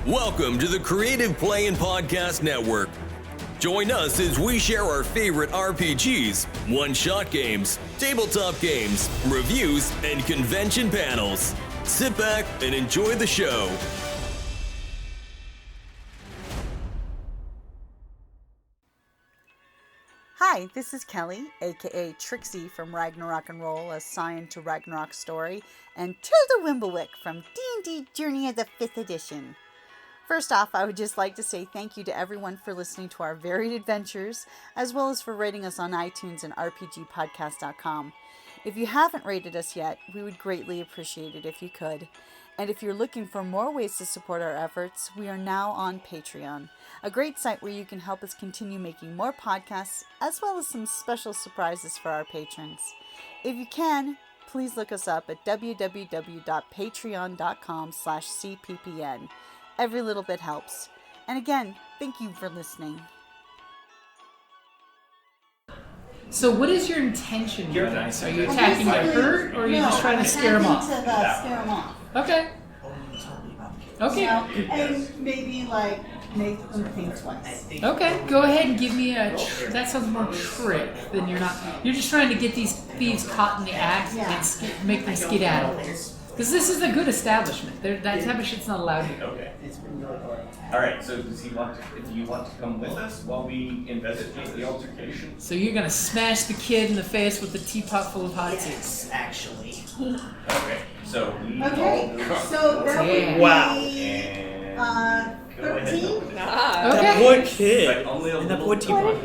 Welcome to the Creative Play and Podcast Network. Join us as we share our favorite RPGs, one-shot games, tabletop games, reviews, and convention panels. Sit back and enjoy the show. Hi, this is Kelly, aka Trixie from Ragnarok and Roll, a Scion to Ragnarok story, and Tilda Wimblewick from D&D Journey of the 5th Edition. First off, I would just like to say thank you to everyone for listening to our varied adventures, as well as for rating us on iTunes and RPGpodcast.com. If you haven't rated us yet, we would greatly appreciate it if you could. And if you're looking for more ways to support our efforts, we are now on Patreon, a great site where you can help us continue making more podcasts, as well as some special surprises for our patrons. If you can, please look us up at www.patreon.com/cppn. Every little bit helps. And again, thank you for listening. So what is your intention with this? Are you attacking to hurt, or are you just trying to scare them off? Scare them off. Okay. Okay. And maybe make them think twice. Okay. Go ahead and give me a. That sounds more trick than you're not. You're just trying to get these thieves caught in the act and make them skedaddle. Because this is a good establishment. That type of shit's not allowed here. Okay. All right. So do you want to come with us while we investigate the altercation? So you're gonna smash the kid in the face with a teapot full of hot tea. Yes, actually. Okay. So we Okay, all so that would be Wow. 13. Okay. That poor kid. But only a And that little poor teapot.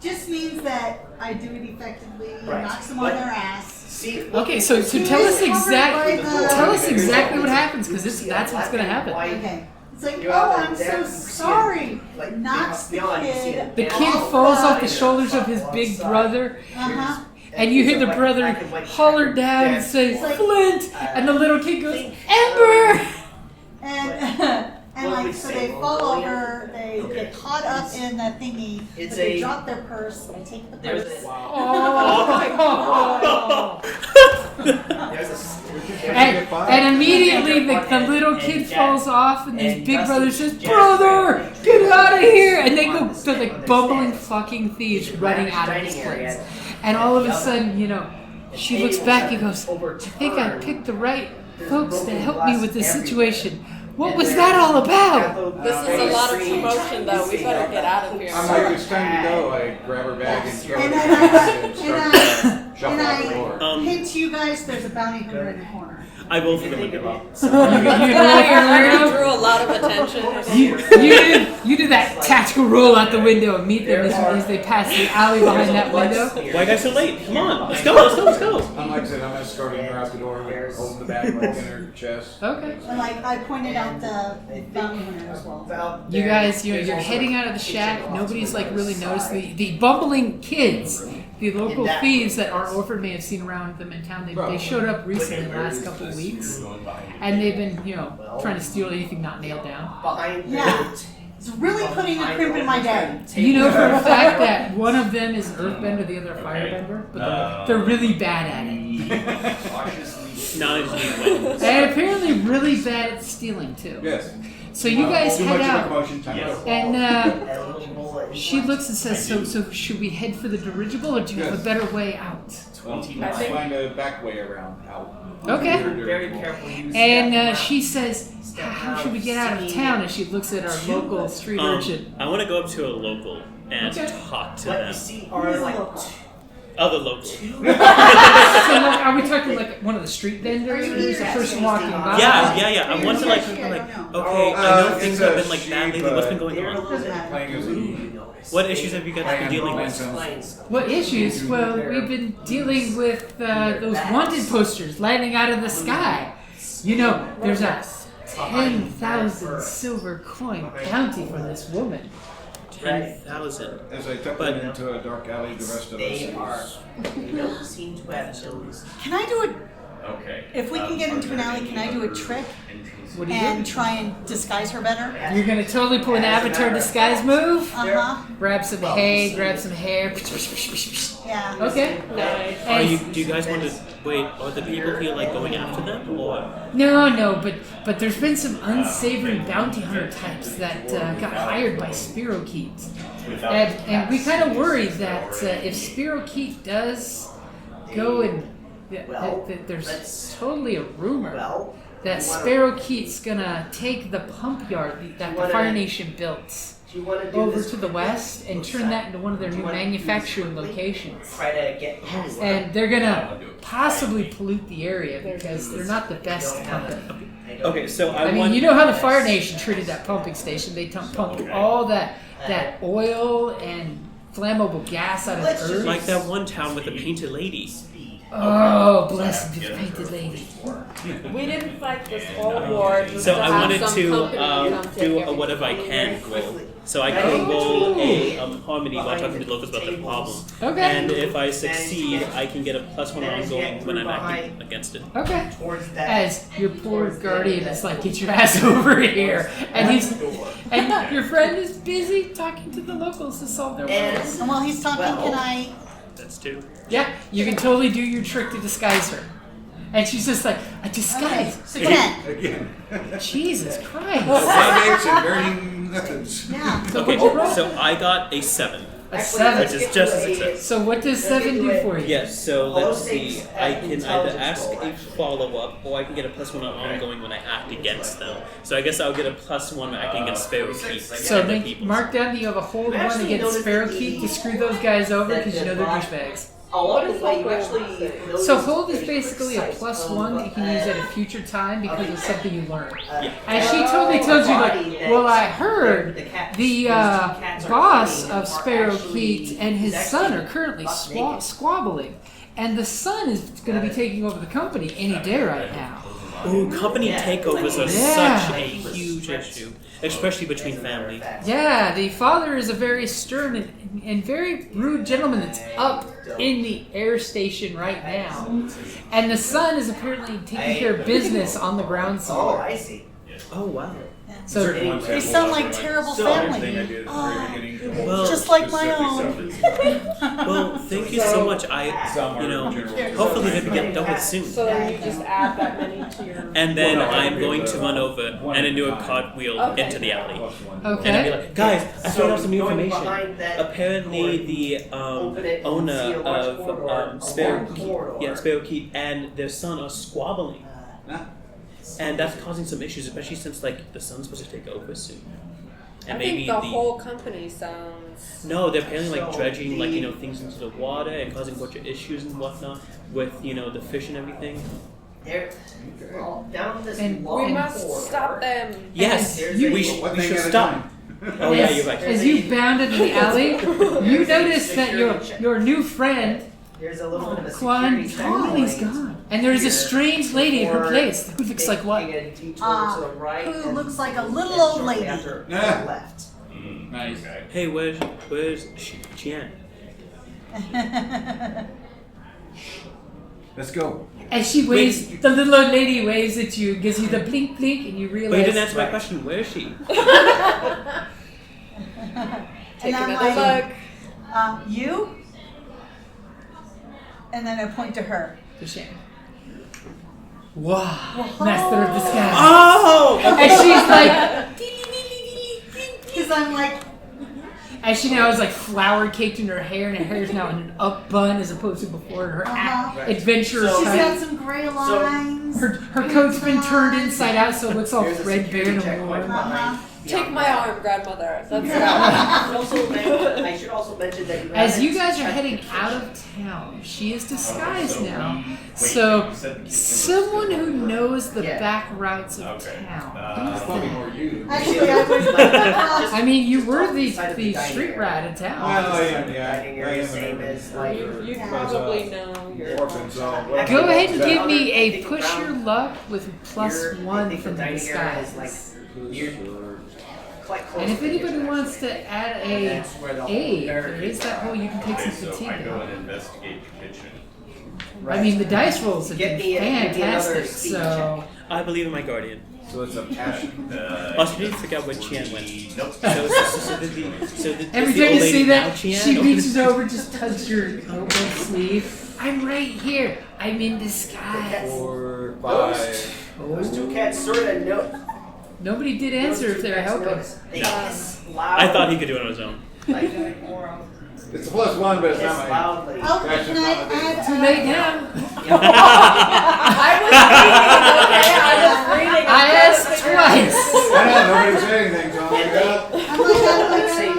Just means that I do it effectively and Right. knocks them on their ass. See, Okay. So tell us exactly what happens, because that's what's gonna happen. Okay. It's like, You're oh, out I'm there, so you see sorry. Like, Knocks the beyond, you see kid. it. The kid falls off the shoulders of his big brother. Uh-huh. And you hear the brother holler down and say, "Flint!" And the little kid goes, "Ember!" And so they fall over, they get caught up in the thingy, but they drop their purse, they take the purse. Oh. And immediately the little kid falls off, and his big brother says, "Brother, get out of here!" And they go to like bumbling fucking thieves running out of this place. And all of a sudden, she looks back and goes, "I think I picked the right folks to help me with this situation. What was that all about?" This is a lot of promotion, though. We better get out of here. I'm like, it's time to go. I grab her bag and throw And it I shuffle out the door. hint to you guys, there's a bounty hunter in the corner. I vote for the window. You Drew a lot of attention. do that tactical roll out the window and meet them as they pass the alley behind that window. Why are you guys so late? Come on, let's go. I'm like I said, I'm escorting her out the door, holding the bag in her chest. Okay. And I pointed out the bounty hunter as well. You guys, you're heading out of the shack. Nobody's really noticed the bumbling kids. The local thieves that our orphan may have seen around them in town, they showed up recently in the last couple of weeks. And they've been, trying to steal anything not nailed down. Yeah. It's really putting a crimp in my day. You know for a fact that one of them is an earthbender, the other a firebender, but they're really bad at it. And apparently really bad at stealing too. Yes. So you guys Too head much of a out. commotion, time out. And she looks and says, so should we head for the dirigible, or do you have a better way out? Let's find a back way around out. Okay. Very careful use. And she says, how should we get out of town? And she looks at our local street urchin. I want to go up to a local and talk to them. Other locals. So are we talking one of the street vendors, or is the person walking by? Yeah. I want to okay, I know things have been bad lately. What's been going on? Playing as a What issues have you guys been dealing with? What issues? Well, we've been dealing with those wanted posters landing out of the sky. There's a 10,000 silver coin bounty for this woman. 10,000. As I tuck them into a dark alley, the rest of They us don't seem to have abilities. Can I do it? Okay. If we can get into an alley, can I do a trick What do you and do? try and disguise her better? You're gonna totally pull an avatar disguise move? Uh-huh. Grab some hay, grab some hair. Yeah. Okay. Do you guys want to Wait, are the people here like going after them, or? No, but there's been some unsavory bounty hunter types that got hired by Spirokeet. And we kind of worry that if Spirokeet does go and that there's totally a rumor that Spirokeet's gonna take the pump yard that the Fire Nation built over to the west and turn that into one of their new manufacturing locations. And they're gonna possibly pollute the area because they're not the best company. Okay, so I mean, you know how the Fire Nation treated that pumping station? They pumped all that oil and flammable gas out of the earth. like that one town with the painted lady. Oh, bless the painted lady. We didn't fight this whole war. Just So to I have wanted some to company come take do a everything. whatever I can roll. So I can roll a harmony while talking to the locals about the problem. Okay. And if I succeed, I can get a +1 ongoing when I'm acting against it. Okay. As your poor guardian is like, get your ass over here, and your friend is busy talking to the locals to solve their problems. And while he's talking, can I? That's 2. Yeah, you can totally do your trick to disguise her. And she's just like, a disguise. So 10. Again. Jesus Christ. Band-aids and burning methods. Yeah. So Okay, what'd you roll? so I got a 7, A 7. which is just a success. So what does 7 do for you? Yes, so let's see. I can either ask a follow-up, or I can get a +1 ongoing when I act against them. So I guess I'll get a +1 when acting against Spirokeet. So mark down that you have a hold one against Spirokeet to screw those guys over because you know they're douchebags. What is that? So hold is basically a +1 that you can use at a future time because of something you learned. And she totally tells you like, well, I heard the boss of Spirokeet and his son are currently squabbling, and the son is going to be taking over the company any day right now. Ooh, company takeovers are Yeah. such a huge issue, especially between family. Yeah, the father is a very stern and very rude gentleman that's up in the air station right now. And the son is apparently taking care of business on the ground somewhere. see. Oh wow. So They sound like terrible family. Well, Just like my own. well, thank you so much. Hopefully they get done with soon. So then you just add that many to your. And then I'm going to run over and then do a cartwheel into the alley. And I'll be okay. like, guys, I found out some new information. Apparently the owner of Spirokeet and their son are squabbling. And that's causing some issues, especially since like the son's supposed to take over soon. And I maybe think the whole company sounds. No, they're apparently like dredging like things into the water and causing a bunch of issues and whatnot with the fish and everything. Down this And We must stop them. Yes, you- we should stop. Oh yeah, you're right. As you bound into the alley, you notice that your new friend, There's a little bit of a Quan, totally gone. And there's a strange lady in her place who looks like what? Who looks like a little old lady. Left. Nice. Hey, where's Qian? Let's go. As she waves, the little old lady waves at you, gives you the blink blink, and you But you realize. didn't answer my question. Where is she? Take And I'm another like, look. You? And then I point to her. To Shannon. Wow, master of disguise. Oh! And she's like, Because I'm like, and she now is like flour caked in her hair, and her hair is now in an up bun as opposed to before. And her adventurous she's got cut. some gray lines. Her coat's been turned inside out, so it looks all threadbare and worn. Take my arm, grandmother. That's I should also mention that you As you guys are heading out of town, she is disguised now. So, someone who knows the back routes of town. Who's Probably that? more you. Actually, I was. I mean, you were the street rat in town. Well, I am, yeah. I am same as like You probably know. Orphan, so. Go ahead and give me a push your luck with +1 from the disguise. And if anybody wants to add a aid, there is that whole you can take some fatigue. and investigate the kitchen. I mean, the dice rolls have been Get me another fantastic, speed so. I believe in my guardian. So it's a passion. Also, need to figure out where Qian went. Nope. Every is the time old you lady see now that, Qian? she reaches over, just tugs your open sleeve. I'm right here. I'm in disguise. 4, 5. Those two cats sort of know. Nobody did answer if they were helping. They No. hiss loud. I thought he could do it on his own. Like, It's a +1, but it's hiss not my. loudly. Oh, That's can just I not my add? Too late now. I was reading, okay? I was reading. I asked twice. I know, nobody said anything, so I'm like, Let's say, You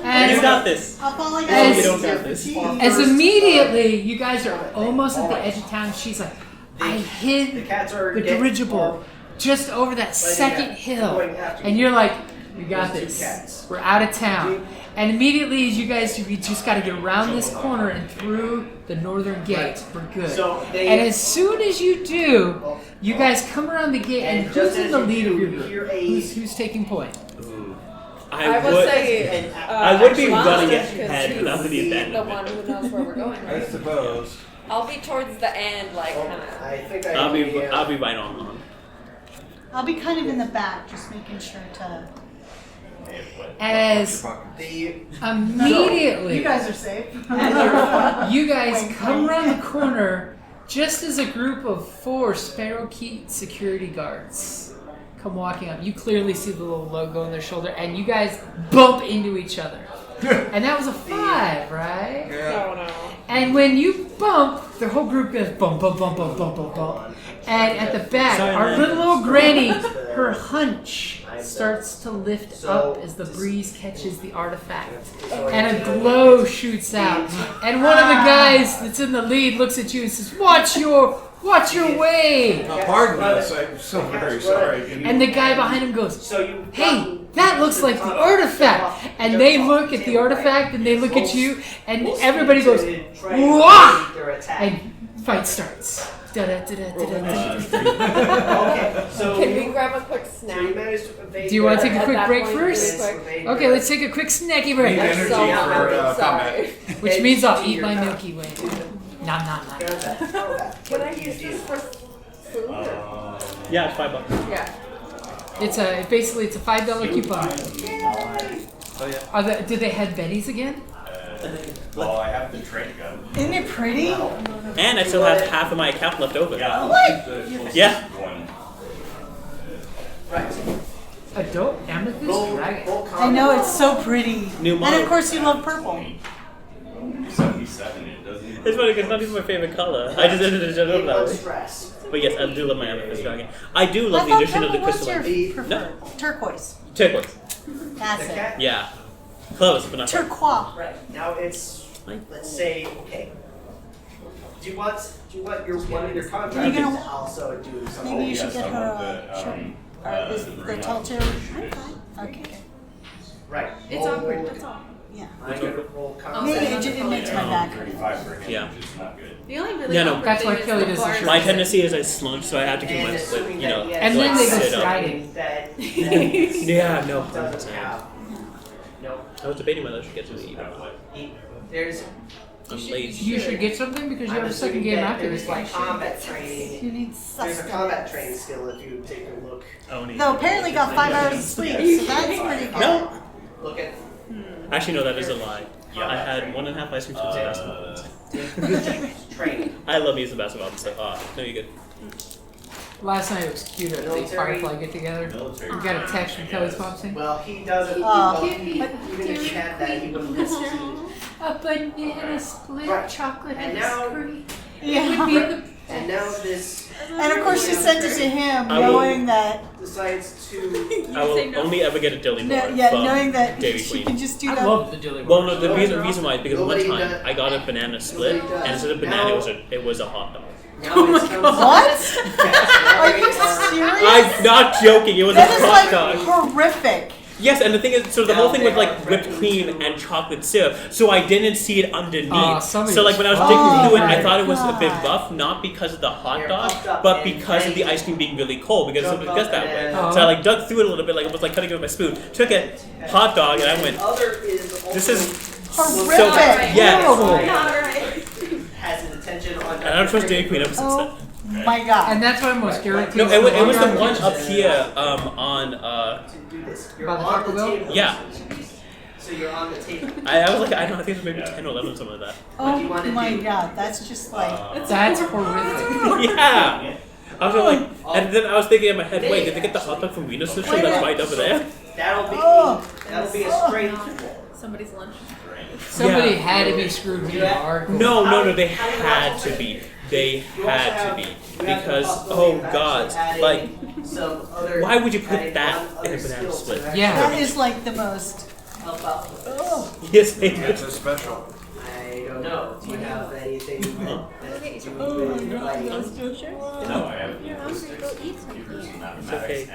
And got this. I'll fall like As- You don't got this. as immediately you guys are almost at the edge of town, she's like, I the hid cats are the dirigible just over that second hill. And you're like, we got Those two this. cats. We're out of town. And immediately as you guys, you just got to get around this corner and through the northern gate. We're good. So they- And as soon as you do, you guys come around the gate, and And who's just in as the you lead of do, your you group? hear a- Who's taking point? I would say. I would be Shalana, running 'cause ahead she's without the the abandonment. one who knows where we're going, I right? suppose. I'll be towards the end, like kind of. I think I I'll be right on. I'll be kind of in the back, just making sure to. As the immediately You guys are safe. you guys come around the corner just as a group of 4 Sparrow Key security guards come walking up. You clearly see the little logo on their shoulder, and you guys bump into each other. And that was a 5, right? No, no. And when you bump, the whole group goes bump, bump, bump, bump, bump, bump, bump. And at the back, Sorry, our man. little old granny, her hunch starts to lift up as the breeze catches the artifact. And a glow shoots out. And one of the guys that's in the lead looks at you and says, Watch your way! Pardon us, I'm so very sorry. And the guy behind him goes, so you Hey, that looks like the artifact! And they look at the artifact and they look at you and everybody goes, Wah! And fight starts. Okay, so Can we grab a quick so you snack? managed to evade Do you want to take a At quick that break point, first? really quick. Okay, let's take a quick snacky break. Need I'm energy so for hungry, combat. sorry. Which means I'll eat my Milky Way. Nom nom nom. Can I use this for food? Or? Yeah, it's $5. Yeah. It's a $5 coupon. Oh yeah. Do they have Benny's again? Well, I have the trade gun. Isn't it pretty? And I still have half of my account left over. Yeah. What? Yeah. One. Right. Adult amethyst Roll, dragon. roll I know combo. it's so pretty. New And model. of course you love purple. 77, it doesn't even. It's funny because it's not even my favorite color. I just ended it Take that one way. stress. But yes, I do love my amethyst dragon. I do love I the thought addition of the purple was crystalline. your preferred. Turquoise. Turquoise. That's The it. cat? Yeah. Close, but not quite. Turquoise. Right. Now it's, let's say, okay. Do you want your one of your contractors gonna- to also do something? Maybe you should Yes, get I her want a the, shirt. Or is the the green tall cherry? I'm fine. Okay. Right. It's Roll- awkward, that's all. Yeah. I get roll combo. Maybe it makes my back hurt. 35 for him, Yeah. which is not good. The only really Yeah, no. awkward That's thing why is Kelly the does the bars. shirt. My tendency is I slunk, so I have to keep my And split, assuming you know, that he has And then like they go sit up. striding. That Yeah, no. doesn't have. No. I was debating whether I should get to the even. There's. I'm lazy. You should get something because you I'm have a second assuming game that after there's this. like combat training. You need There's a combat sustenance. training skill if you take a look. Though apparently got 5 hours of sleep, so that's pretty good. No. Look at Actually, no, that is a lie. I had 1.5 ice cream scoopes of basketball. training. I love using basketball and stuff. No, you're good. Last night it was cute at the Military- Firefly get together. Military. We got a text from Kelly's mom saying, Well, he doesn't. Oh. Well, even if he had that, he wouldn't listen to. a banana split Right. chocolate And ice now- cream. It would be Yeah. the And now this And of course she sent it to him, I will- knowing that. decides to. I will only ever get a dilly No, bar yeah, from knowing that Dairy she Queen. can just do I that. love the dilly Well, bar. no, the reason why is because one Nobody time does. I got a banana split, Nobody does. and instead of banana, it was a hot dog. Now it's What? Are you serious? I'm not joking. It was That a is hot like dog. horrific. Yes, and the thing is, so the Now whole thing was they like are whipped cream and chocolate syrup, so I didn't see it underneath. somebody So like when I was was digging fucking through it, I my thought it was a bit God. rough, not because of the hot You're dog, puffed up but and because of the ready. ice cream being really cold, because Jump it up gets that way. and- So I like dug through it a little bit, like it was like cutting it with my spoon. Took it, hot dog, and I went, Other is this is Horrific. so yes. Horrible. has an attention on. And I don't trust Dairy Queen ever since then. Oh my god. And that's what I'm most guaranteed. No, it was the one up here on To do this. You're By the on Taco the Bell? table. yeah. So you're on the table. I was like, I don't know, I think it was maybe 10 or 11, something like that. What do you want to my do? god, that's just like That's horrific. Yeah! I was like, and then I was thinking in my head, wait, did they get the hot dog from Venus Social that's right over there? That'll be a straight. Somebody's lunch. Somebody had to be screwed really hard. No, they had to be. They had to be. Because, oh god, like, why would you put that in a banana split? Yeah. that is like the most. Yes, they It's did. a special. I don't know. Do you have anything that you would like? No, I have. You're hungry, go eat something. It's okay.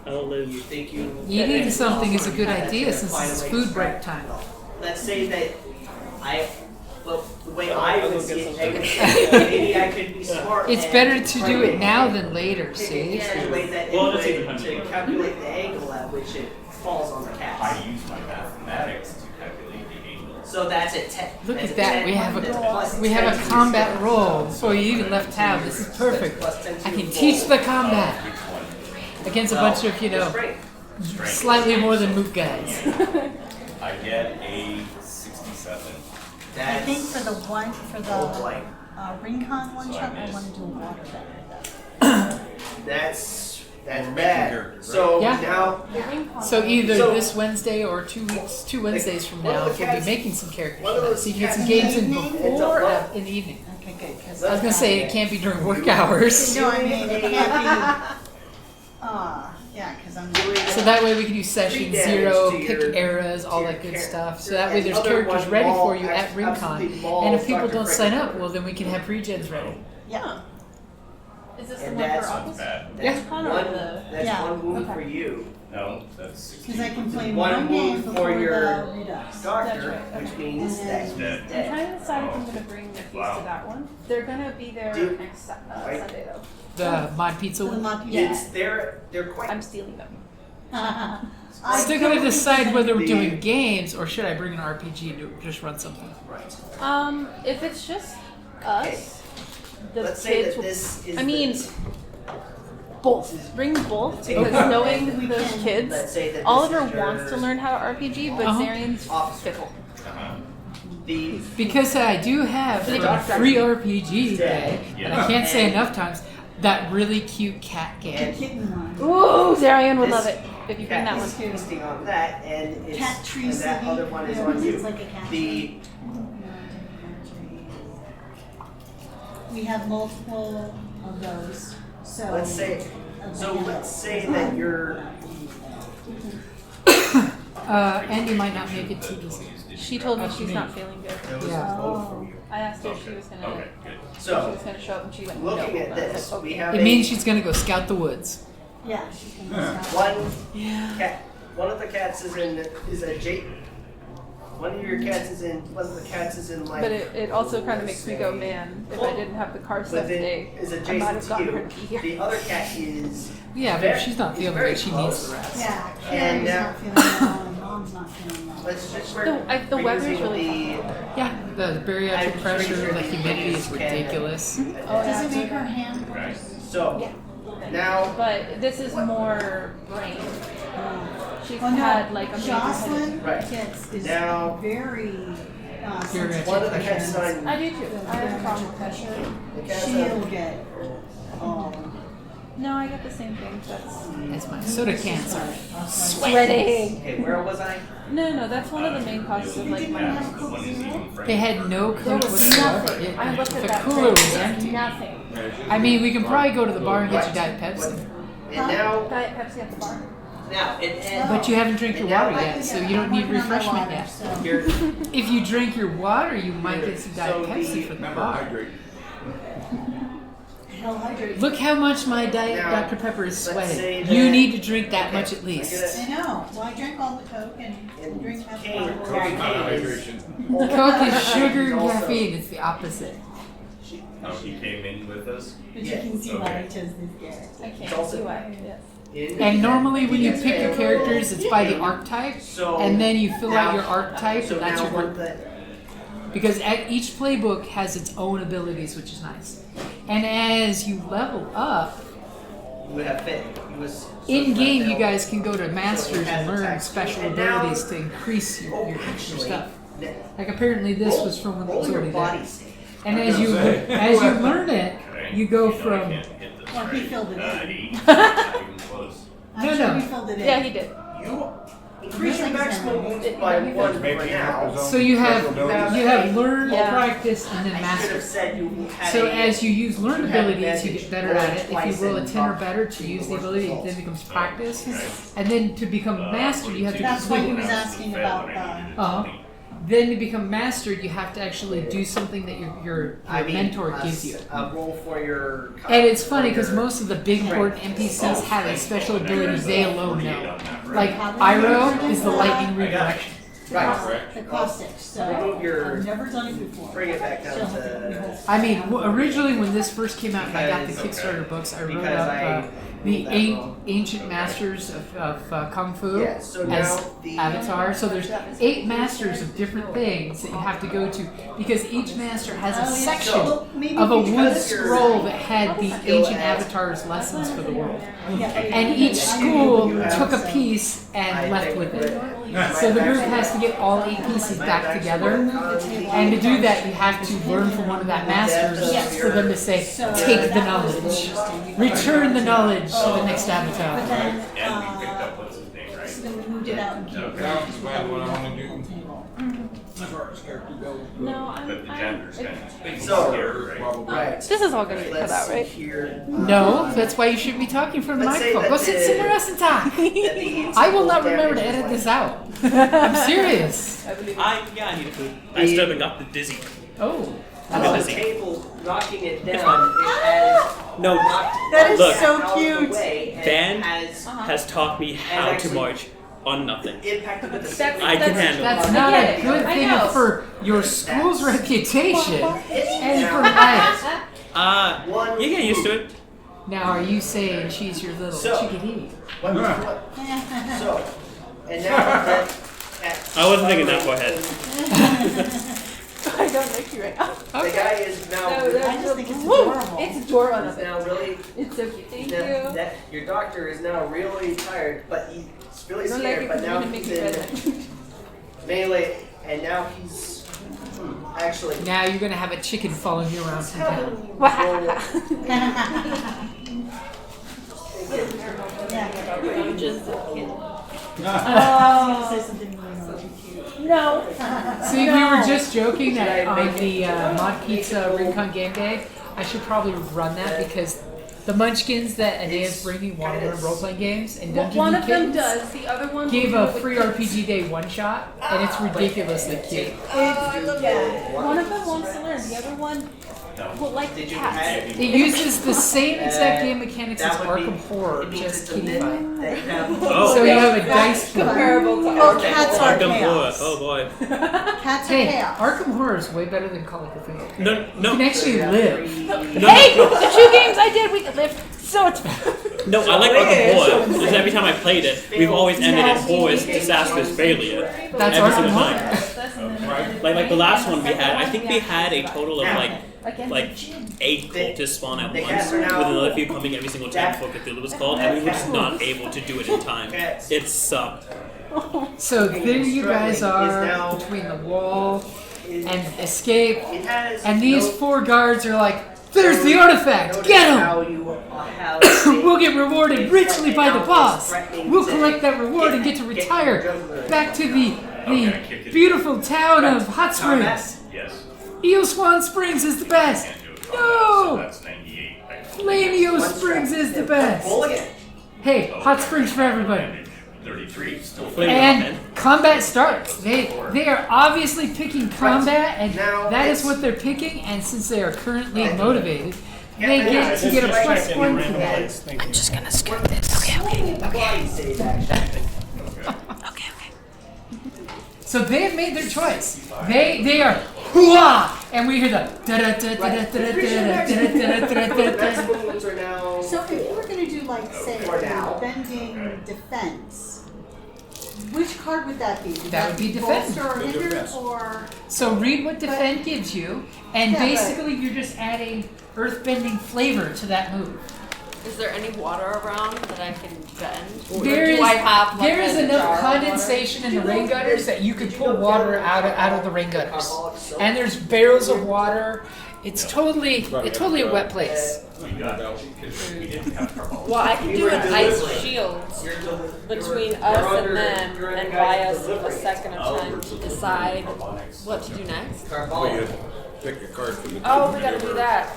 I'll live. You think you Eating something is a good idea since it's food break time. Let's say that the way I would see it, maybe I could be smart. It's and better to do it now than later, see? the way that Well, it that's even would, to hundred. calculate the angle at which it falls on the I cat. use my mathematics to calculate the angle. So that's a 10. Look That's at that, 10, we have that's plus we have 10 a to combat yourself. roll before you even left town. This is perfect. I can teach the combat against a bunch of, you know, slightly more than moot guys. I get a 67. I think That's for the like Ring-Con one shot, I want to do a water better. that's making bad. characters, So Yeah. now So either So- this Wednesday or 2 Wednesdays from one of now, the we'll be cats- making some characters. one of those So you can get some cats- games in In the evening? before, It's a- in the evening. Okay, good. Because I was gonna say it can't be during work hours. No, I mean it can't be. Yeah, because I'm. So that way we can do session Three damage 0, to pick your- eras, all to that your good character. stuff. So that way And there's the other characters one ready for maul- you at RingCon. absolutely And mauls if people Dr. don't sign Cricket. up, well then we can have pre-gens ready. Yeah. Is this And the one that's for Sounds August? bad. That's Yeah. one. Or That's Yeah. one wound Okay. for you. No, that's 16. Because I can play One one game move before for your the Redux. Doctor, That's right, which okay. means that he's Dead. I'm dead. trying to decide if I'm going to bring Nephews Wow. to that one. They're going to be there Dude. next Right. Sunday, though. The mod pizza So the one. mod Yeah. It's they're quite. I'm stealing them. I Still gonna don't decide think whether we're the- doing games or should I bring an RPG to just run something. Right. If it's just us, the Let's say kids that will. this is. I mean, the, both. Bring both because Okay. knowing those let's kids, say that Oliver this is wants to your learn how to RPG, but Uh-huh. Zarian's officer. fickle. The Because I do have They for don't a free RPG Yeah. day, and I can't say enough times, that really cute cat game. and kitten one. Ooh, Zarian would This love it if you bring that cat one. is feasting on that, and it's Cat tree and that city. other one is Yeah, on you. it's like a cat The tree. We have multiple of those. So let's say that you're. Andy might not make it to this. She told me she's not feeling good. Yeah. Oh. I asked her if she was gonna. Okay, good. She So was gonna show up, and she went looking no. at And I was this, like, we okay. have It means she's gonna go scout the woods. Yeah, she's gonna stop. one cat. One of the cats is a Jake. One of your cats is in. One of the cats is in like. But it also kind of makes me go, man. If I didn't have the car stuff But then today, is I might have adjacent to gotten her to be you. here. The other cat is. Yeah, but if she's not feeling very good, she needs close. the rest. Yeah, And Carrie's now- not feeling well and Mom's not feeling well. Let's just The weather's using really Yeah, the bariatric pressure, the humidity is ridiculous. Does it make her hand Right. So now But this is more brain. She's Oh, no. had like a major Jocelyn headache. Right. gets is Now- very Very sensitive one of the to cats is pressure. on. I do too. I have a problem with Pressure. pressure. The cat's She'll on. get No, I get the same thing. That's That's my soda cancer. sweating. Okay, where was I? No, that's one of the main causes of like my. have Coke Zero? They had no There coke was whatsoever. nothing. I looked at The that cooler was thing. empty. Nothing. I mean, we can probably go to the bar and get you Diet Pepsi. And now, Diet Pepsi at the bar. and But you haven't drank your water yet, so you don't need refreshment yet. you're If you drink your water, you might get some Diet So Pepsi the- for the Remember, bar. hydrate. Hell hydrate. Look how much my Diet Now, Dr. Pepper is let's say sweating. that- You need to drink that Okay, much at I least. get it. I know. Well, I drank all the Coke and drink half the Kane, bottle. Terry Not Kane is. hydration. Coke is sugar and Also- caffeine. It's the opposite. Oh, he came in with us? But you Yeah, can see why okay. I chose this character. I It's can't also- see why. Yes. And normally when you pick your characters, it's by the archetype, So and then you fill out now- your archetype, So and that's now your what group. the Because each playbook has its own abilities, which is nice. And as you level up, would have fit. He was In game, you guys can go to masters and learn special abilities to increase your stuff. Like apparently this was from when it was already there. And as you learn it, you go from Well, he filled it in. No, I'm sure no. he filled it in. Yeah, he did. You increase your maximum wounds by 1 for now. so you have learn, Yeah. practice, and then I should master. have said you had So a- as you use learned you had abilities, you get better at it. If twice you roll a in 10 or buff. better to use the ability, it then becomes practice. And then to become master, you have to That's why he complete was it. asking about Uh-huh. Then to become master, you have to actually do something that your mentor gives you. A roll for your. And it's funny because most of the big important NPCs have a special ability they alone know. Like Iroh is the lightning redirection. Right. the caustic. So Remove your- I've never done it before. Bring it back down She'll have to to. remove. I mean, originally when this first came out and I got the Kickstarter books, I wrote up the ancient masters of Kung Fu Yeah, so now as the- Avatar. So there's 8 masters of different things that you have to go to because each master has a section So maybe of a because wood you're- scroll that had the ancient avatars' lessons for the world. Yeah, And each school took a piece and left with it. So the group has to get all 8 pieces back together. And to do that, you have to learn from one of that masters for them to say, take the knowledge, return the knowledge to the next But avatar. then, And we picked up what's his name, right? so then we moved it out and kept Now it's bad what I want to do. No, But the gender's kind of So- scary, right? Right. This is all gonna get cut Let's out, see right? here. No, that's why you shouldn't be talking from the Let's say microphone. that Go sit the- somewhere else and talk. I will not remember to edit this out. I'm serious. I believe it. I need food. I still haven't got the dizzy. Oh. I'm On the busy. table, knocking it down, it has No, That is Look. so out of the cute. way, and Van has has taught me how to actually- march on nothing. impacted with the That's- I can handle it. That's I not get a it. good I thing know. for your school's reputation and now for life. one. You get used to it. Now, are you saying she's your little So- chickadee? What? So, and now that. I wasn't thinking that far ahead. I don't like you right now. The guy is now. No, I just think it's Woo! adorable. It's adorable. is now really. It's so cute. Thank That, you. that your doctor is now really tired, but he's really I don't like scared. it But because now you're gonna make he's me in red. melee, and now he's actually. Now you're gonna have a chicken following you around from Have town. him roll- Yeah. You're just a kid. Say something really cute. No. See, we were just joking that on the Mod Pizza Rincon Game Day, I should probably run that because the Munchkins that Anea's bringing want to learn role-playing games and Dungeons One and of them Kittens does. The other one gave will a do it with free kids. RPG Day one-shot, and it's ridiculously cute. I love that. One of them wants to learn. The other one will like Did you cats. add It uses the same exact game mechanics as That would be- Arkham Horror, it means just it's a kitty minute fight. that you have. Oh. So you have a dice pool. Comparable to Oh, Arkham cats Horror. are Arkham Horror. chaos. Oh boy. Cats are Hey, chaos. Arkham Horror is way better than Call of Cthulhu. No, You can no, actually live. Hey, the 2 games I did, we could live. So it's no. I like Arkham Horror because every time I played it, we've always ended in horror's disastrous failure. That's Every Arkham single Horror. time. Like the last one we had, I think we had a total of like 8 cultists spawn at once, with another few coming every single time before Cthulhu was called, and we were just not able to do it in time. It sucked. So there you guys are between the wall and escape, It has and these no- 4 guards are like, "There's the artifact! notice Get him! how you have We'll get rewarded richly by the boss. We'll collect that reward and get to retire back to the beautiful town of Hot Springs. Yes. Eel Swan Springs is the best. Can't do it. So No! that's 98. Flame Eel Springs is the best. Roll again. Hey, Hot Springs for everybody. 33. Still Flavor And man. combat starts. They are obviously picking combat, and Now that is it's- what they're picking. And since they are currently motivated, they get to get a +1 for that. I'm just gonna skip this. Body save action. So they have made their choice. They are hooah, and we hear the da da da da da da da da da da da. Maximum wounds are now. So if you were going to do, like, say, For now. bending defense, which card would that be? That would be defend. Bolster or hinder, or So read what defend gives you, and Yeah, but- basically you're just adding earthbending flavor to that move. Is there any water around that I can bend? Or There do is, I have, like, there is a enough jar of water? condensation in the rain gutters that you could pull water out of the rain gutters. And there's barrels of water. It's totally a wet place. Well, I can do an ice shield between us and them and buy us a second of time to decide what to do next. Well, you pick a card for the. Oh, we gotta do that.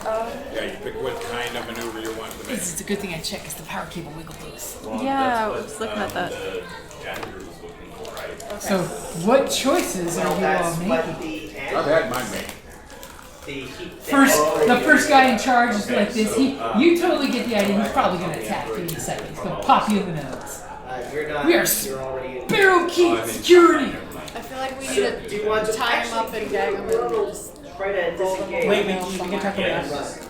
Yeah, you pick what kind of maneuver you want to make. It's a good thing I checked because the power cable wiggled loose. Yeah, I was looking at that. So, what choices are you all making? I've had mine made. The first guy in charge is like this. You totally get the idea. He's probably going to attack you in a second. He's going to pop you in the nose. We are Sparrow Keep security. I feel like we need to tie him up and gag him and just roll them over. Wait, we can talk about that.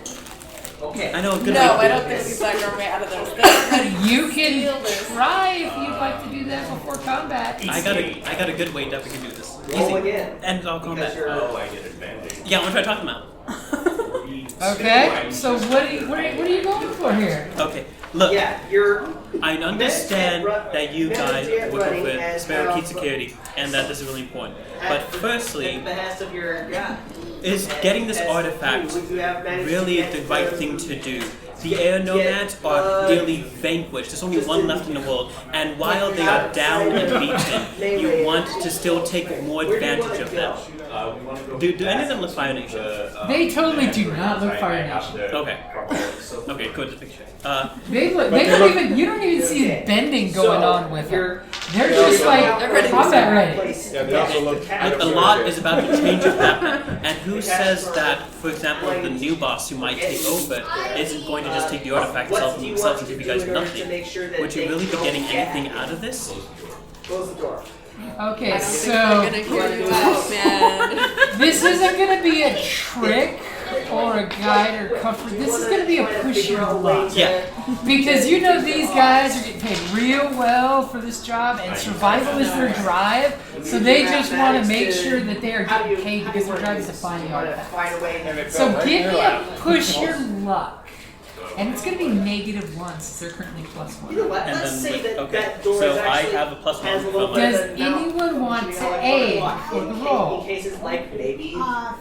Okay. I know a good No, way. I don't think he's not going to way out of this. They're You can try if you'd like to do that before combat. I got a good way that we can do this. Roll Easy. again. End all combat. I get advantage. Yeah, I want to try talking about. Okay, so what are you going for here? Okay, look. Yeah, you're. I understand that you guys are working with as Sparrow Keep Security, and that this is really important. But firstly, at the behest of your god. is getting this artifact really the right thing to do? The air nomads are nearly vanquished. There's only one left in the world, and while they are down and beaten, you want to still take more advantage of them. Do any of them look Fire Nation? They totally do not look Fire Nation. Okay. Okay, good to picture. They don't even, you don't even see bending going on with them. They're just like combat ready. Yeah, they also look. A lot is about to change with that, and who says that, for example, the new boss who might take over isn't going to just take the artifact itself and give you guys nothing? Would you really be getting anything out of this? Close the door. Okay, I'm so gonna hear you out, man. this isn't gonna be a trick or a guide or comfort. This is gonna be a push your luck. Yeah. Because you know these guys are getting paid real well for this job, and survival is their drive. So they just want to make sure that they are getting paid because their drive is to find the artifact. So give me a push your luck. And it's going to be -1 since they're currently +1. You know what? And Let's then say with, that okay, that door so is I actually have a +1 has a from little my. bit Does of mouth. anyone want to You know, aid like, for the in roll? cases like maybe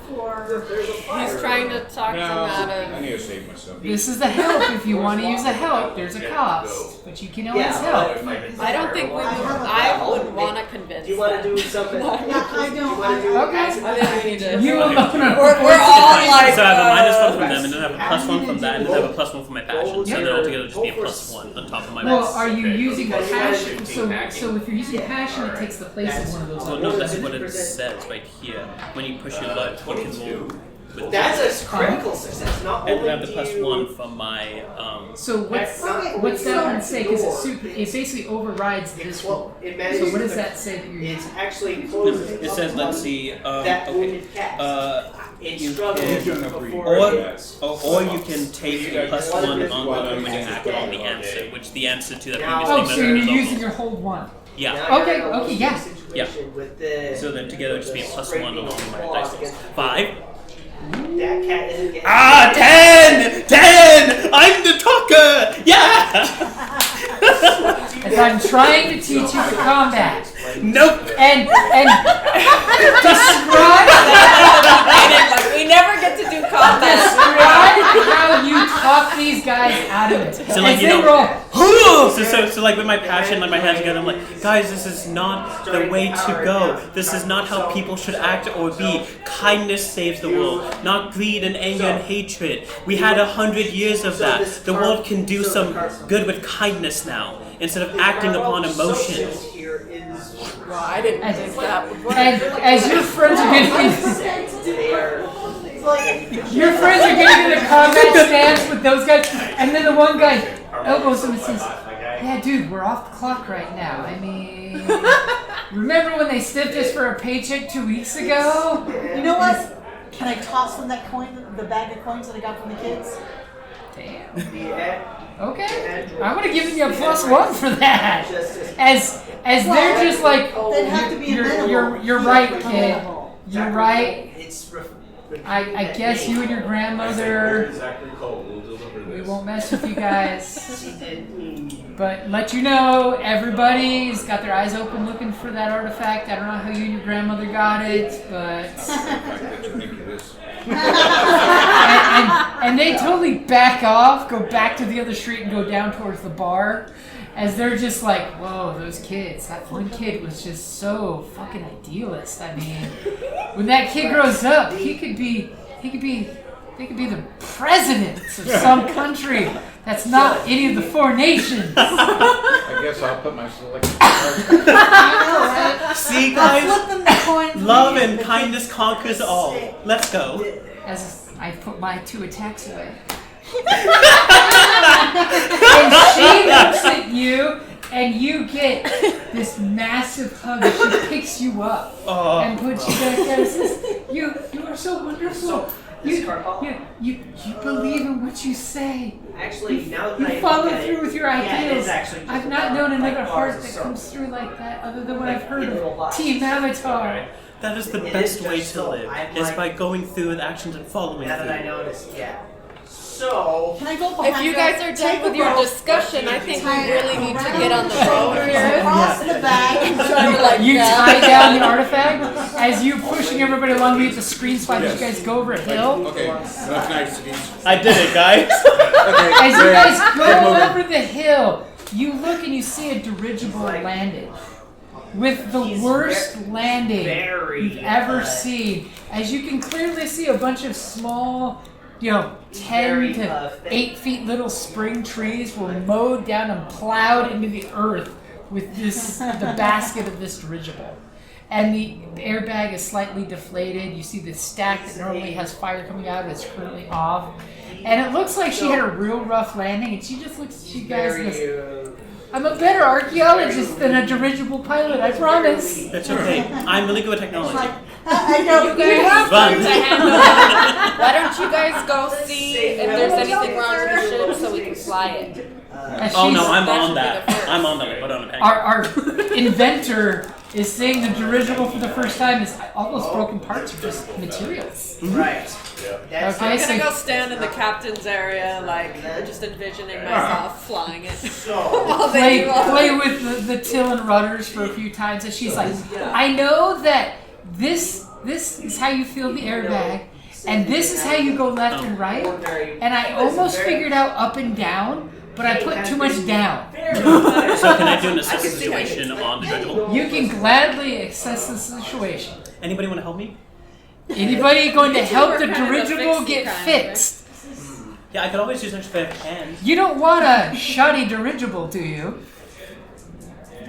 For there's a fire. He's trying to talk them out I of. need to save myself. This is the help. If you want to use a help, there's a cost, but you can always help. I don't think we would. I would want to convince. Do you want to them. do something? I don't. Do you want to do Okay. I think we need to. You alone are. We're all like. So I have a -1 from them, and then I have a +1 from that, and then I have a +1 from my passion. So then altogether just be a +1 on top of my. Well, are you using passion? So if you're using passion, it takes the place of one of those. Well, no, that's what it says right here. When you push your luck, you can roll with That's a critical success. Not and only then I have the do you. +1 from my So what's that one say? Because it basically overrides this one. Well, it So manages what does to- that say that you're It using? actually closes. It says, let's see, that okay. wounded cat. It You struggles can- before. Or you can take the +1 on when you act on the answer, which the answer to that previous Oh, thing so you're is using also. your hold one. Yeah. Now Okay, you're in a okay, yeah. situation with the- So then together it just be a +1 scraping along with my claws dice rolls. against- 5. That cat isn't getting. 10! 10! I'm the talker! Yeah! As I'm trying to teach you the combat. Nope! And describe Like, we never get to do combat. describe how you talk these guys out of it. So, like, As you they know- roll. So like with my passion, like my hands together, I'm like, guys, this is not the way to go. This is not how people should act or be. Kindness saves the world, not greed and anger and hatred. We had 100 years of that. The world can do some good with kindness now, instead of acting upon emotions. Here is Well, I didn't think that would work. And as your friends are getting they are. your friends are getting in a combat stance with those guys, and then the one guy elbows him and says, "Yeah, dude, we're off the clock right now. I mean, remember when they stiffed us for a paycheck 2 weeks ago?" You know what? Can I toss them that coin, the bag of coins that I got from the kids? Damn. Okay. I'm gonna give you a +1 for that. As they're just like, They'd have to be you're right, kid. You're right. It's I guess you and your grandmother. won't mess with you guys. But let you know, everybody's got their eyes open looking for that artifact. I don't know how you and your grandmother got it, but... and they totally back off, go back to the other street and go down towards the bar. As they're just like, whoa, those kids. That one kid was just so fucking idealist. I mean, when that kid grows up, they could be the president of some country that's not any of the 4 nations. I guess I'll put my selection. See, guys? Love and kindness conquers all. Let's go. As I put my 2 attacks away. And she looks at you, and you get this massive hug as she picks you up and puts you back down and says, you are so wonderful. You believe in what you say. Actually, now that You follow through with your ideals. actually I've not known another heart that comes through like that other than what I've heard of Team Avatar. That is the best way to live, is by going through with actions and following Now that I through. noticed, So, Can I go behind If you guys are done with your discussion, I think we really need to get on the road here. Across the back. Try to like You tie down the artifact as you pushing everybody along. We get the screen slide as you guys go over a hill. Okay, that's nice of you. I did it, guys. Okay, As you guys go keep moving. over the hill, you look and you see a dirigible landed. With the worst landing you've ever seen. As you can clearly see a bunch of small, 10 to 8 feet little spring trees were mowed down and plowed into the earth with the basket of this dirigible. And the airbag is slightly deflated. You see the stack that normally has fire coming out is currently off. And it looks like she had a real rough landing, and she just looks at you guys and goes, I'm a better archaeologist than a dirigible pilot, I promise. That's okay. I'm really good at technology. I know. You guys Fun. to handle it. Why don't you guys go see if there's anything wrong with the ship so we can fly it? Oh no, I'm That on should be that. the first. I'm on that. Put on a pack. Our inventor is seeing the dirigible for the first time. Is all those broken parts are just materials. right. That's Okay, I'm so gonna go stand in the captain's area, like just envisioning myself flying it. While they do all play with the till and rudders for a few times, and she's like, I know that this is how you feel the airbag, and this is how you go left and right, and I almost figured out up and down, but I put too much down. So can I do an assess situation on the dirigible? You can gladly assess the situation. Anybody want to help me? Anybody going to help the were kind of the dirigible fixie get kind, fixed? Yeah, I could always use an extra pair of hands. You don't want a shoddy dirigible, do you?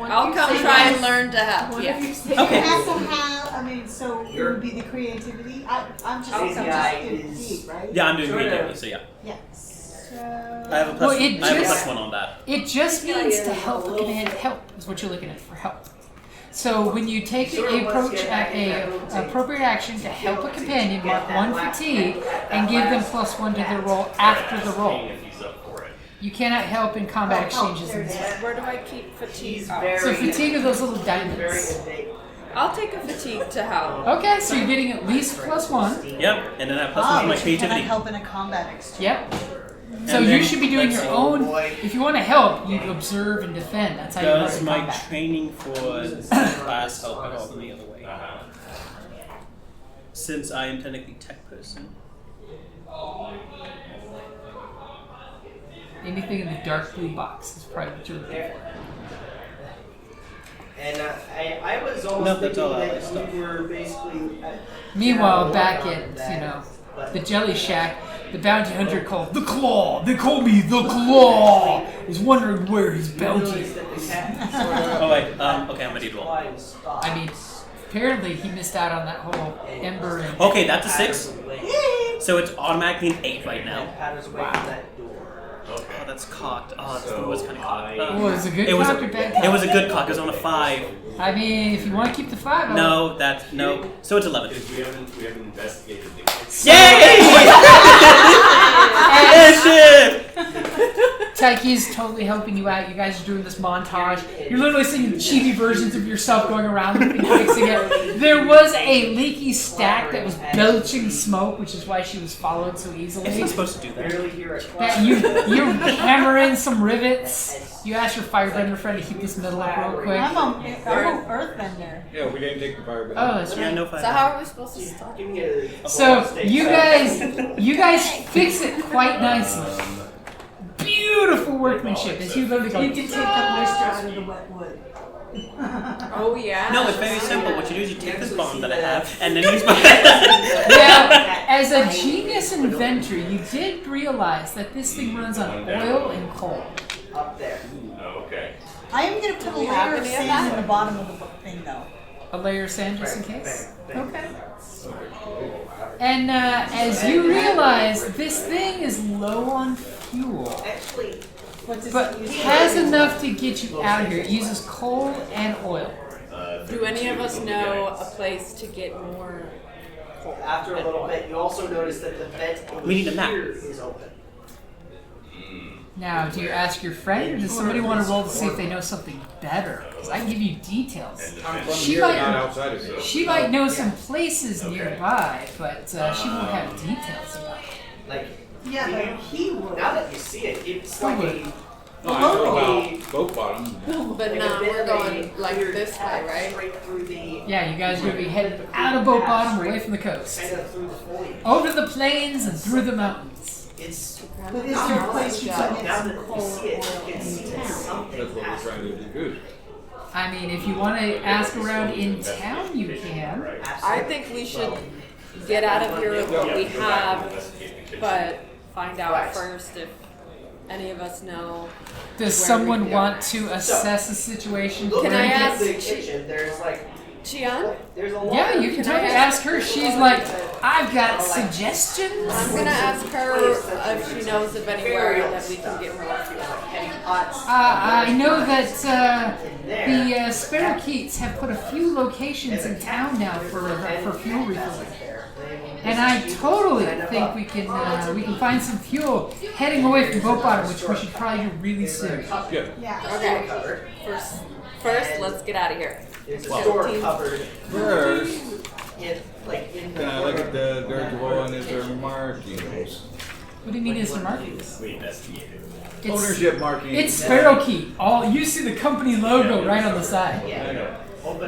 I'll come try and learn to help. Yeah. You have to have, so it would be the creativity. I'm just deep, right? Yeah, I'm doing creativity, so yeah. Yes. I have a plus. Well, it I have a just- plus 1 on that. It just means to help a command help is what you're looking at for help. So when you take a appropriate action to help a companion, mark 1 fatigue and give them +1 to their roll after the roll. You cannot help in combat exchanges in this way. Where do I keep fatigue? So fatigue are those little diamonds. I'll take a fatigue to help. Okay, so you're getting at least +1. Yep, and then I have plus 1 for my Can I creativity. help in a combat exchange? Yep. So And you then- should be doing your own. If you want to help, you observe and defend. That's how you run Does in my combat. training for class help at all in the other way? Since I am technically tech person. Anything in the dark blue box is probably what you're looking for. And I was almost No, that's all thinking that that stuff. you were basically. Meanwhile, back at the Jelly Shack, the bounty hunter called the Claw. They call me the Claw. Is wondering where his bounty is. Oh wait, okay, I'm ready to roll. I mean, apparently he missed out on that whole Ember and. Okay, that's a 6. So it's automatically an 8 right now. Wow. Oh, that's cocked. Oh, it was kind of cocked. Oh, it was a good It was cock or bad cock? It was a good cock. It was on a 5. I mean, if you want to keep the 5, No, no. So it's 11. We haven't investigated the case. Yay! Airship! Taiki's totally helping you out. You guys are doing this montage. You're literally seeing chibi versions of yourself going around and fixing it. There was a leaky stack that was belching smoke, which is why she was followed so easily. It's not supposed to do that. That you hammer in some rivets. You ask your firebender friend to heat this middle up real quick. I'm an earthbender. Yeah, we didn't take the fire bill. Oh, that's right. Yeah, no So fire. how are we supposed to start? So you guys fix it quite nicely. Beautiful workmanship. As you literally go. You can take the moisture out of the wet wood. Oh yeah. No, it's very simple. What you do is you take this bomb that I have, and then use my. Now, as a genius inventor, you did realize that this thing runs on oil and coal. Up there. Oh, okay. I am going to put a layer of sand in the bottom of the thing, though. A layer of sand just in case? Okay. And as you realize, this thing is low on fuel, Actually, but has enough to get you out of here. It uses coal and oil. Do any of us know a place to get more coal? after a little bit, you also notice that the vent over We need a map. here is open. Now, do you ask your friend, or does somebody want to roll to see if they know something better? Because I can give you details. I'm from She here, might- not outside of here. She might know some places nearby, but she won't have details about it. Like, Yeah, but he would. now that you see it, it's Who like would? a No, I know about boat bottom. But like a no, bit we're of going a like clear this way, path right? Straight through the Yeah, you guys are going to be headed out of Boat Bottom, away from the coast. kind of through the foliage. Over the plains and through the mountains. It's But is there a place you now can get that some you coal see it, oil you can see in that town? something That's what we're has trying to do. Good. I mean, if you want to ask around in town, you can. I think we should get out of here with what we have, but find out first if any of us know. Does where someone we go. want to assess the situation? Look Can I at ask- the kitchen. There's like Chian? there's a lot. Yeah, you can totally ask her. She's like, I've got suggestions. I'm gonna ask her if she knows of anywhere that we can get more fuel. I know that the Sparrowkeets have put a few locations in town now for fuel refilling. And I totally think we can find some fuel heading away from Boat Bottom, which we should probably do really soon. Yeah. Yeah. Okay. First, let's get out of here. There's a door covered First, in like in the can I look at the dirt wall and is there markings? What do you mean is the markings? We investigated. It's, Ownership markings. it's Sparrowkeet. All you see the company logo right on the side. I know.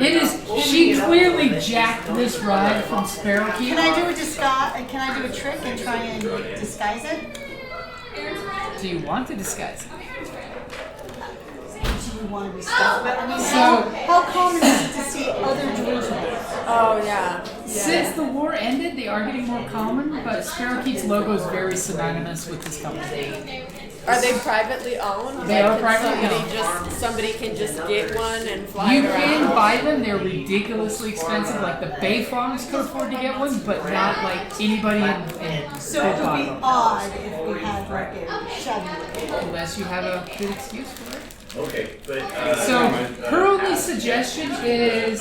It is. She clearly jacked this ride from Sparrowkeet. Can I do a disguise? Can I do a trick and try and disguise it? Do you want to disguise it? Do you want to disguise it? I mean, So- how common is it to see other Jerusalem? Oh yeah. Since the war ended, they are getting more common, but Sparrowkeet's logo is very synonymous with this company. Are they privately owned? They are Can privately somebody can just get one and fly You it can around? buy them, they're ridiculously expensive, like the Bay Farms could afford to get one, but not like anybody in So it would be odd if we had like a Chevy. unless you have a good excuse for it. Okay, but So her only suggestion is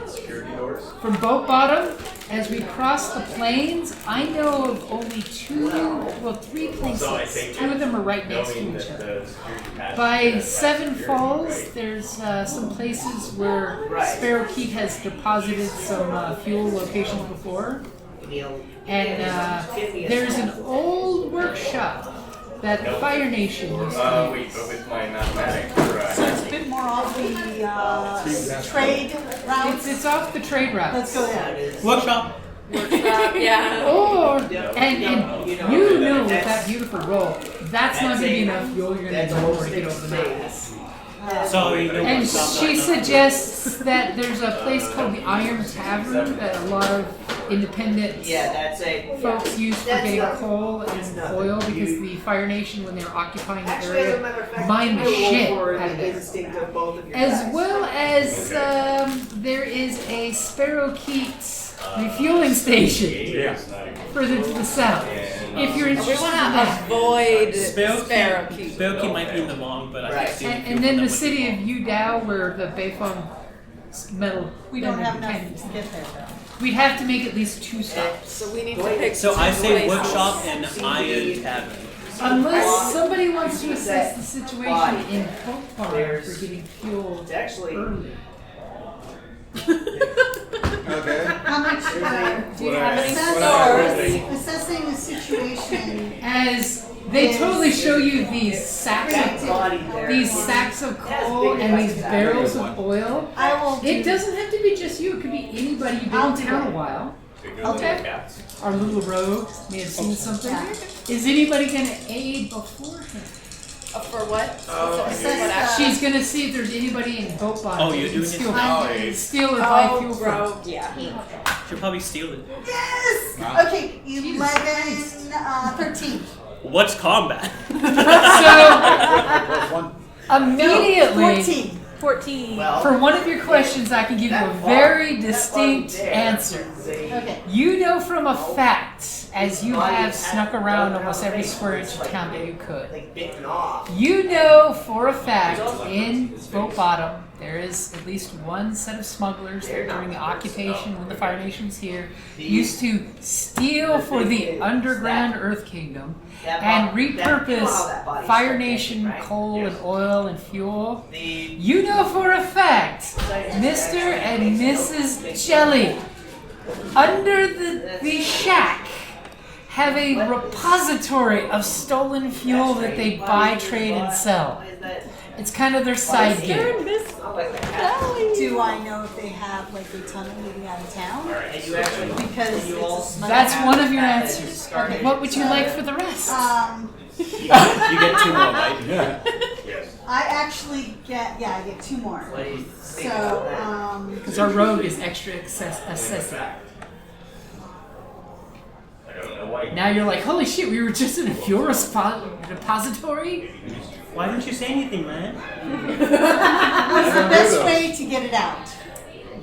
security doors. from Boat Bottom, as we cross the plains, I know of only three places. Two of them are right next to Knowing each that other. the security patch By has Seven security, Falls, right? there's some places where Sparrowkeet has deposited some fuel locations before. And there's an old workshop that the Fire Nation used to Wait, use. but with my mathematics, So it's a bit more off the trade route. It's off the trade route. Let's go there. Workshop. Yeah. Or, and you know with that beautiful roll, that's not going to be enough fuel you're going to need more to get over the mountains. So you know And what's she up. suggests that there's a place called the Iron Tavern that a lot of independent that's a folks use for getting coal and oil because the Fire Nation, when they're occupying the Actually, as a matter area, of fact, mine the shit for out of the it. instinct of both of your As guys. well as there is a Sparrowkeet refueling station Yeah. further to the south. If you're We interested in want to that. avoid Sparrowkeet. Sparrowkeet. Sparrowkeet might be in the long, but I think And then the city of Udao, where the Bayfong metal. We don't have kind enough of- to get there though. We'd have to make at least 2 stops. So we need to pick So I two say places. workshop and iron tavern. Unless somebody wants to assess the situation in Boat Barn for getting fuel early. Okay. How much? Do you have any stores? Assessing the situation. As they totally show you these sacks of coal and these barrels of oil. I will. It doesn't have to be just you. It could be anybody. You've been in town a while. Okay. Our little rogue may have seen something. Is anybody going to aid beforehand? For what? She's going to see if there's anybody in Boat Barn. Oh, you're doing it? Steal or buy fuel from. Rogue, yeah. She'll probably steal it. Yes. Okay. 11, 13. What's combat? So immediately. 14. For one of your questions, I can give you a very distinct answer. Okay. You know from a fact, as you have snuck around almost every square inch of town that you could, you know for a fact in Boat Bottom there is at least one set of smugglers that during the occupation when the Fire Nation was here used to steal for the underground Earth Kingdom and repurpose Fire Nation coal and oil and fuel. You know for a fact Mr. and Mrs. Jelly under the shack have a repository of stolen fuel that they buy, trade, and sell. It's kind of their side gig. Do I know if they have like a tunnel leading out of town? Because it's a small That's town. one of your answers. What would you like for the rest? You get 2 more, right? I actually get, I get 2 more. So, Because our rogue is extra accessible. Now you're like, holy shit, we were just in a fuel repository? Why didn't you say anything, man? what's the best way to get it out?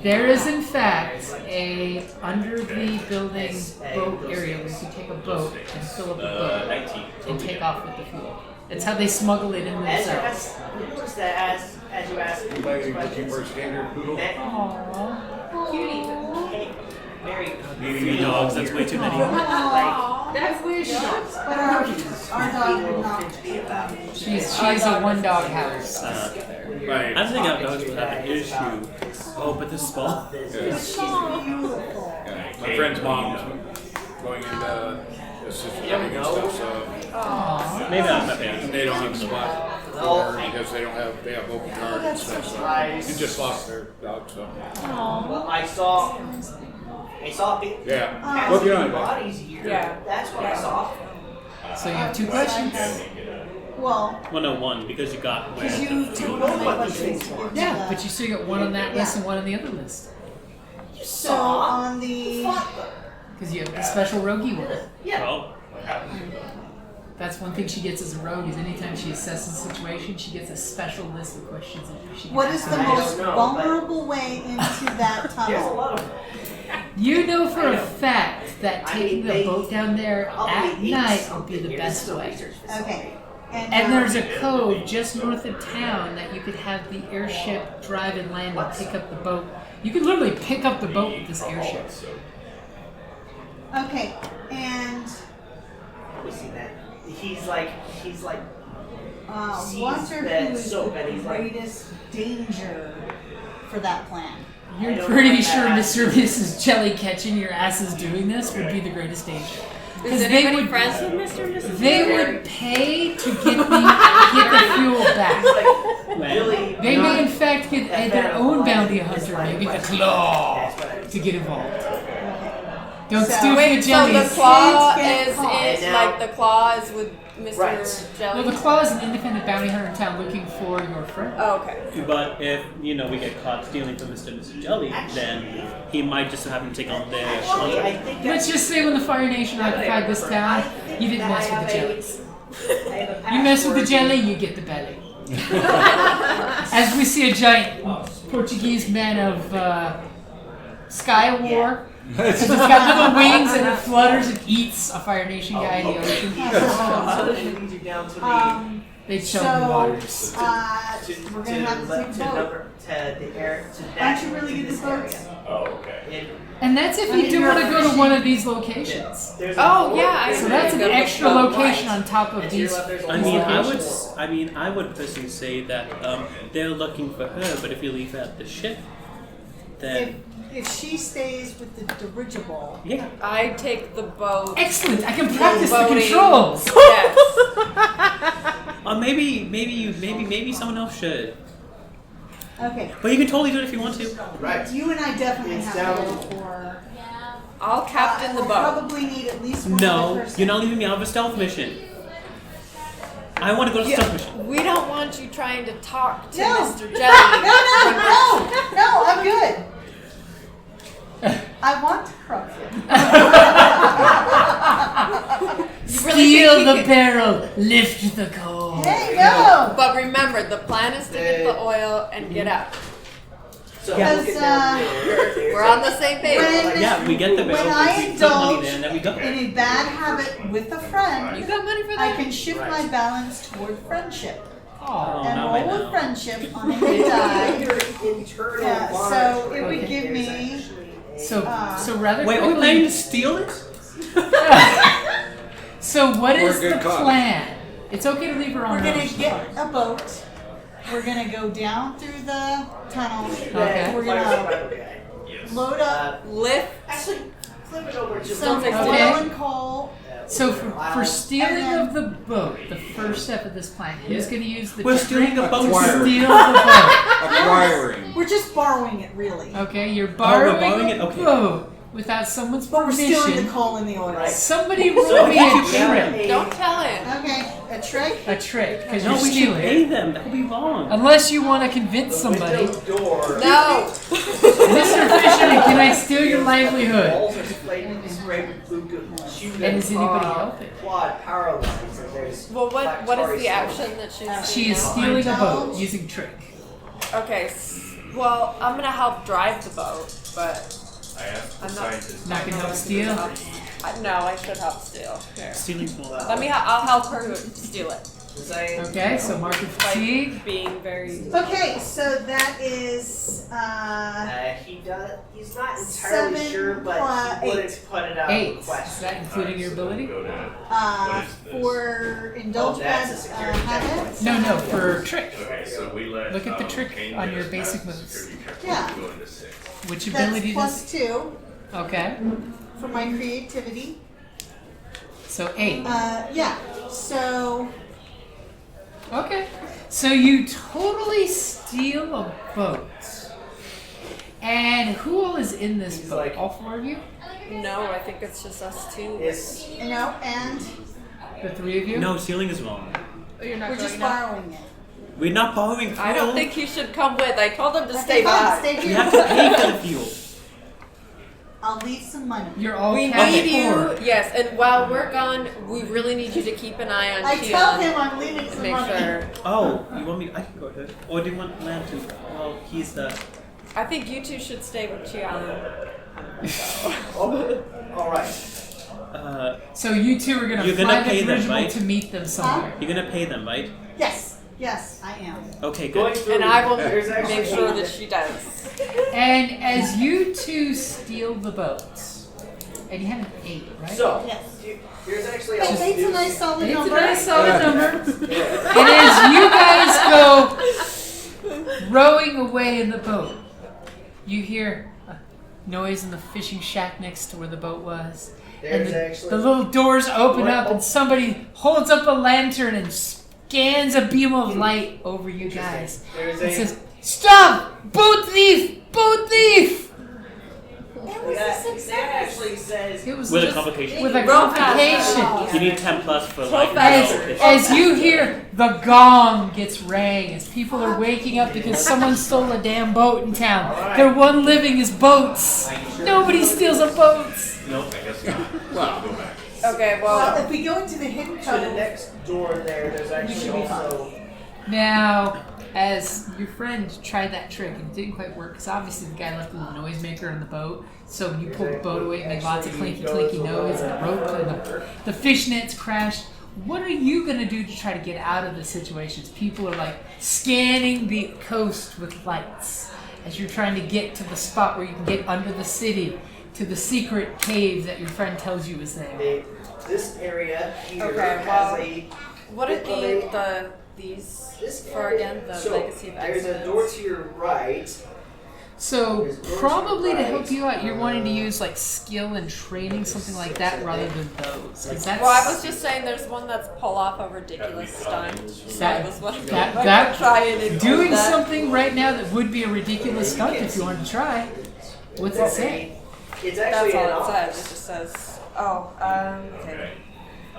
There is in fact a under the building boat area where you can take a boat and fill up a boat and take off with the fuel. It's how they smuggle it in themselves. As you ask, Anybody can keep our standard poodle? Aww. cutie. Very 3 dogs, that's way too many. That's weird. But our dog would not be about it. She's a 1-dog house. Right. I think our dogs would have an issue. Oh, but this is small? She's beautiful. Yeah. My friend's mom's going into assisted living and stuff, so Maybe I'm not paying. and they don't have a spot for her because they have open yard and stuff. So they just lost their dog, so Well, I saw big yeah. Look on it. bodies here. Yeah. That's what I saw. So you have 2 questions? Well, 101 because you got because where you took one of my questions. Yeah, but you still got 1 on that list and 1 on the other list. So on the Because you have the special roguey one. Oh. That's one thing she gets as a rogue is anytime she assesses a situation, she gets a special list of questions that she can what ask is the her. most vulnerable way into that tunnel? You know for a fact that taking the boat down there at night would be the best way. Okay. And there's a cove just north of town that you could have the airship drive and land and pick up the boat. You could literally pick up the boat with this airship. Okay, and We see that. He's like sees what's her that who is soap the and he's like, greatest danger for that plan? You're pretty sure Mr. and Mrs. Jelly catching your asses doing this would be the greatest danger. Is Because anybody friends with Mr. and Mrs. they would pay to get the fuel back. really They may in fact get their own bounty hunter, maybe the Claw, to get involved. Don't So- steal Wait, the so jellies. the claw Kids get is caught. in, like the claw is with Mr. Right. Jelly? Well, the Claw is an independent bounty hunter in town looking for your friend. Oh, okay. But if, we get caught stealing from Mr. and Mrs. Jelly, then he might just happen to take on their I contract. think Let's just say when the Fire Nation occupied this town, you didn't mess with the jellies. You mess with the jelly, you get the belly. As we see a giant Portuguese man of Sky War. It's got little wings and it flutters and eats a Fire Nation guy in the ocean. So that leads you down to the They chug the waters. We're going to have to take a boat. Aren't you really good at boats? Oh, okay. And that's if you do want to go to one of these locations. Oh yeah, So that's an extra location on top of these. I would personally say that they're looking for her, but if you leave out the ship, then If she stays with the dirigible. yeah. I take the boat. Excellent! I can practice the Boating. controls. Yes. Or maybe someone else should. Okay. But you can totally do it if you want to. Right. You and I definitely It's have to down. go for. I'll captain the We'll boat. probably need at least one No, other person. you're not leaving me out of a stealth mission. I want to go to the stealth mission. We don't want you trying to talk to No. Mr. Jelly. No, I'm good. I want to cross him. You really Steal think he the could- barrel, lift the coal. Hey, no! But remember, the plan is to get the oil and get out. So Yeah. look at down there. We're on the same page. When- Yeah, we get the When barrel, I we put money indulge there, and then we go. in a bad habit with a friend, You got money for I that? can shift my balance toward friendship. Oh, And not right roll with now. friendship on a hit die. Internal Yeah, bond so it would trade. give There's me. actually a- so rather Wait, are we quickly. planning to steal it? So what We're is good the cops. plan? It's okay to leave her on We're gonna those. get a boat. We're gonna go down through the tunnel. Okay. We're gonna Okay. load up Lift. Actually, flip it over to some like oil Okay. and coal. So for stealing And then- of the boat, the first step of this plan, who's going to use the We're trick stealing a boat. to Acquire. steal the boat? Acquiring. We're just borrowing it, really. Okay, you're we're borrowing, borrowing a it? Okay. boat without someone's But we're stealing the permission. coal and the oil. Somebody roll me a trick. Don't tell him. Okay, a trick. A trick, because No, you're we should stealing. pay them. That would be wrong. Unless you want to convince somebody, Door. No. Mr. Fisherman, can I steal your livelihood? Walls are sprayed with blue goo. And is anybody helping? Quad power lines. And there's Well, what is Lactari the action that she's She is now? stealing a boat using trick. Okay. Well, I'm gonna help drive the boat, but I asked the I'm not- scientist. Not gonna help steal. no, I should help steal. Here. Stealing small. I'll help her steal it. Okay, so mark of By fatigue. being very. Okay, so that is he does. He's not entirely 7 sure, but plus he wouldn't 8. put it out of 8. the Is question. that including your ability? Go to, what is this? for indulge bad that's a security habits. No, for trick. Okay, so we let. Look at the trick Kane on get your us basic past moves. security checkpoint Yeah. to go into 6. Which That's ability plus does? 2 Okay, for my creativity. so 8. Yeah. So Okay, so you totally steal a boat. And who all is in this boat? like- All 4 of you? No, I think it's just us two. It's and The 3 of you? No, stealing is wrong. You're not we're just going up. borrowing it. We're not borrowing fuel. I don't think he should come with. I told him to Okay, stay fine, behind. stay We here. have to pay for the fuel. I'll leave some money. You're all We cash need you, poor. yes, and while we're gone, we really need you to keep an eye on I Shion. tell him I'm leaving some Make money. sure. Oh, you want me? I can go ahead. Or do you want Lan to? Well, he's the. I think you two should stay with Shion. all right. So you two are gonna You're fly gonna the pay them, dirigible right? to meet them somewhere. You're gonna pay them, right? Yes, I am. Okay, Going good. through. And I will there's actually make sure that she does. And as you two steal the boats, and you have an 8, right? So Yes. here's actually Hey, eight's a nice solid It's a number. nice solid number. And as you guys go rowing away in the boat, you hear a noise in the fishing shack next to where the boat was. And There's the, actually- the little doors open up and somebody holds up a lantern and scans a beam of light over you guys. There's And a- says, "Stop! Boat thief! Boat thief!" that actually says It was With a just complication. with a Roll fast. complication. You need 10 plus for like. As you hear the gong gets rang, as people are waking up because someone stole a damn boat in town. Their one living is boats. Nobody steals a boats. Nope. I guess not. Well, Go back. Okay, Well, well, if we go into the hidden to the cove, next door there. There's actually should be also. Now, as your friend tried that trick and it didn't quite work, because obviously the guy left a little noisemaker in the boat, so when you pulled the boat away, it made lots of clinky noise, and the rope and the fishnets crashed. what are you gonna do to try to get out of the situations? People are like scanning the coast with lights as you're trying to get to the spot where you can get under the city to the secret cave that your friend tells you is there. This area here Okay, has well, a. What are these This for area- again? The so Legacy of there's Excellence. a door to your right. So probably to help you out, you're wanting to use like skill and training, something like that, rather than those. 'Cause that's Well, I was just saying there's one that's pull off a ridiculous stunt. So That- I was wondering that- if I that- could try and include doing that. something right now that would be a ridiculous stunt if you wanted to try. What's it say? It's actually That's an all it office. says. It just says, okay.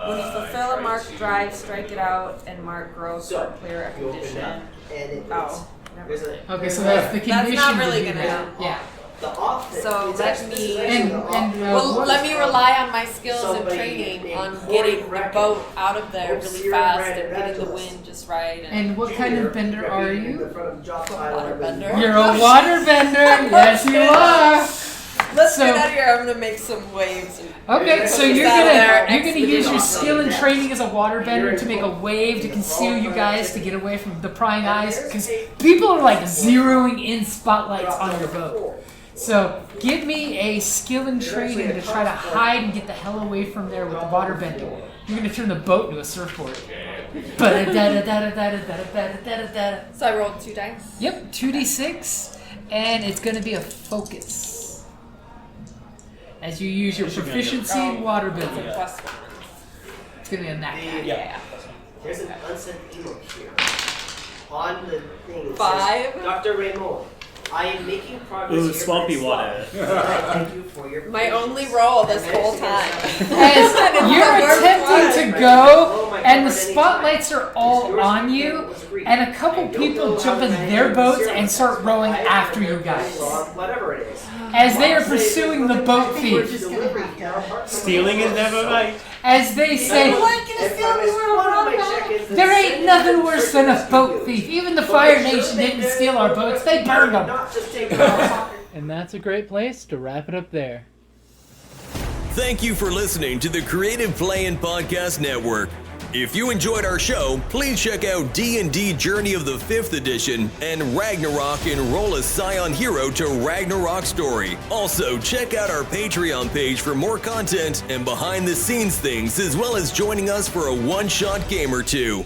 When you fulfill a marked drive, strike it out and mark gross So, or clear a you open it condition. up, and it's Oh. there's a Okay, so that's the condition. That's not to really do gonna that. help. Yeah. the office. So it's let actually- this is me- actually And- the and, office. Well, what- let me rely on my skills and Somebody training named on Corey getting the Bracken. boat out of there really Sierra fast Brand and getting the Evangelist. wind just right. And what kind of bender are you? Waterbender. You're a waterbender. Yes, you are. Let's So- get out of here. I'm gonna make some waves. Okay, so Just you're out there, gonna use your expedition. skill and training as a waterbender to make a wave to conceal you guys to get away from the prying eyes, because people are like zeroing in spotlights on your boat. So give me a skill and training to try to hide and get the hell away from there with the waterbender. You're gonna turn the boat into a surfboard. Ba-da-da-da-da-da-da-da-da-da-da-da-da. So I rolled 2 dice. Yep, 2d6, and it's gonna be a focus. As you use your proficiency in water building. Plus 1. It's gonna be a nat. Yeah. There's an unsent email here. On the thing it 5. says, Dr. Raymond, I am making progress Ooh, here swampy for water. Thank you for your My only roll this whole time. As you're worst attempting one. to go, and the spotlights are all on you, and a couple people jump in their boats and start rowing after you guys. Whatever it is. As they are pursuing the boat thief. Stealing is never right. As they say, there ain't nothing worse than a boat thief. Even the Fire Nation didn't steal our boats, they burned them. And that's a great place to wrap it up there. Thank you for listening to the Creative Play-In Podcast Network. If you enjoyed our show, please check out D&D Journey of the 5th Edition and Ragnarok Enroll a Scion Hero to Ragnarok Story. Also, check out our Patreon page for more content and behind-the-scenes things, as well as joining us for a one-shot game or two.